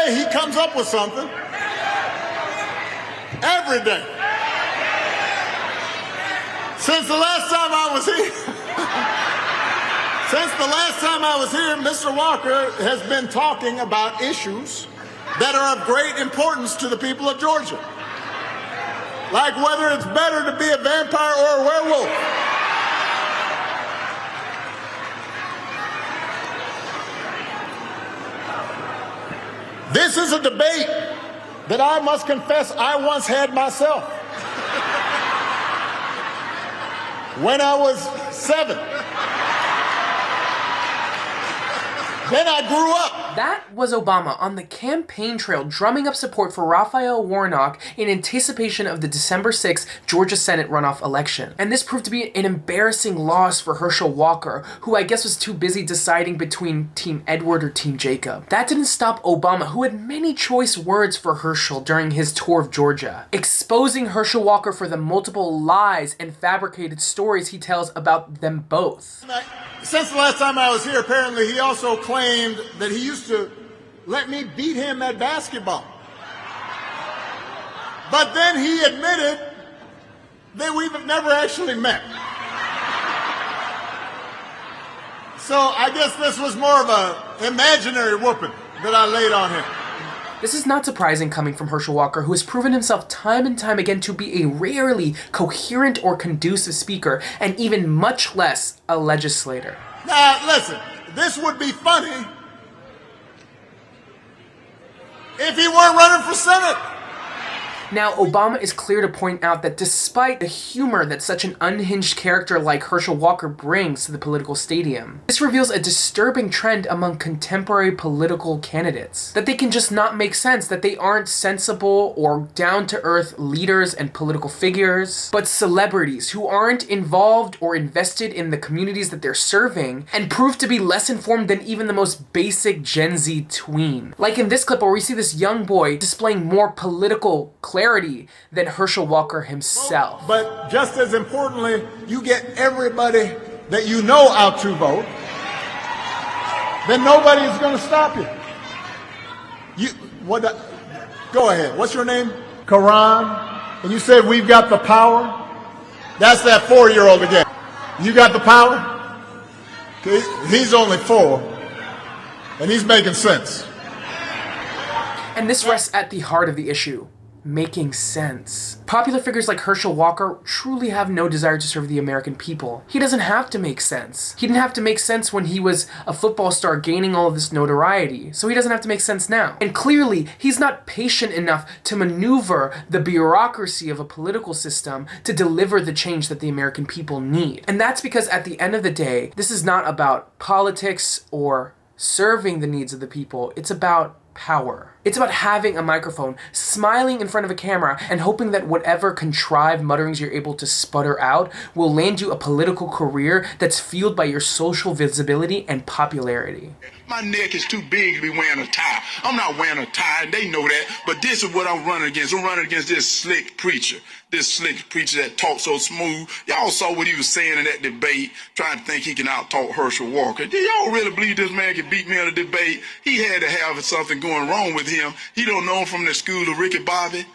day he comes up with something. Every day. Since the last time I was here, Mr. Walker has been talking about issues that are of great importance to the people of Georgia. Like whether it's better to be a vampire or a werewolf. This is a debate that I must confess I once had myself. When I was 7. Then I grew up. That was Obama on the campaign trail drumming up support for Raphael Warnock in anticipation of the December 6th Georgia Senate runoff election. And this proved to be an embarrassing loss for Herschel Walker, who I guess was too busy deciding between Team Edward or Team Jacob. That didn't stop Obama, who had many choice words for Herschel during his tour of Georgia, exposing Herschel Walker for the multiple lies and fabricated stories he tells about them both. Since the last time I was here, apparently he also claimed that he used to let me beat him at basketball. But then he admitted that we've never actually met. So I guess this was more of an imaginary whooping that I laid on him. This is not surprising coming from Herschel Walker, who has proven himself time and time again to be a rarely coherent or conducive speaker, and even much less a legislator. Now, listen, this would be funny if he weren't running for Senate. Now, Obama is clear to point out that despite the humor that such an unhinged character like Herschel Walker brings to the political stadium, this reveals a disturbing trend among contemporary political candidates. That they can just not make sense, that they aren't sensible or down-to-earth leaders and political figures, but celebrities who aren't involved or invested in the communities that they're serving and prove to be less informed than even the most basic Gen Z tween. Like in this clip where we see this young boy displaying more political clarity than Herschel Walker himself. But just as importantly, you get everybody that you know out to vote, then nobody is going to stop you. Go ahead. What's your name? Karan. And you said we've got the power? That's that 4-year-old again. You got the power? He's only 4, and he's making sense. And this rests at the heart of the issue. Making sense. Popular figures like Herschel Walker truly have no desire to serve the American people. He doesn't have to make sense. He didn't have to make sense when he was a football star gaining all of this notoriety, so he doesn't have to make sense now. And clearly, he's not patient enough to maneuver the bureaucracy of a political system to deliver the change that the American people need. And that's because at the end of the day, this is not about politics or serving the needs of the people. It's about power. It's about having a microphone, smiling in front of a camera, and hoping that whatever contrived mutterings you're able to sputter out will land you a political career that's fueled by your social visibility and popularity. My neck is too big to be wearing a tie. I'm not wearing a tie, and they know that, but this is what I'm running against. I'm running against this slick preacher that talks so smooth. Y'all saw what he was saying in that debate, trying to think he can out-talk Herschel Walker. Do y'all really believe this man can beat me in a debate? He had to have something going wrong with him. He don't know him from the school of Ricky Bobby.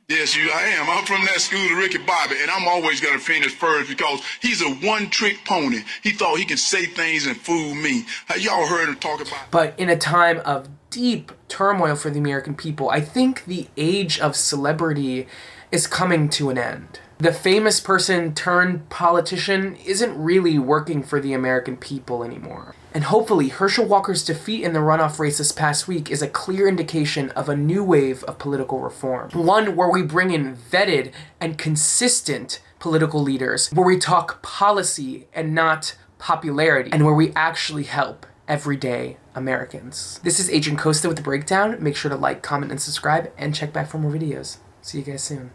Yes, I am. I'm from that school of Ricky Bobby, and I'm always going to finish first because he's a one-trick pony. He thought he could say things and fool me. Have y'all heard him talk about? But in a time of deep turmoil for the American people, I think the age of celebrity is coming to an end. The famous person turned politician isn't really working for the American people anymore. And hopefully, Herschel Walker's defeat in the runoff race this past week is a clear indication of a new wave of political reform. One where we bring in vetted and consistent political leaders, where we talk policy and not popularity, and where we actually help everyday Americans. This is Adrian Costa with The Breakdown. Make sure to like, comment, and subscribe, and check back for more videos. See you guys soon.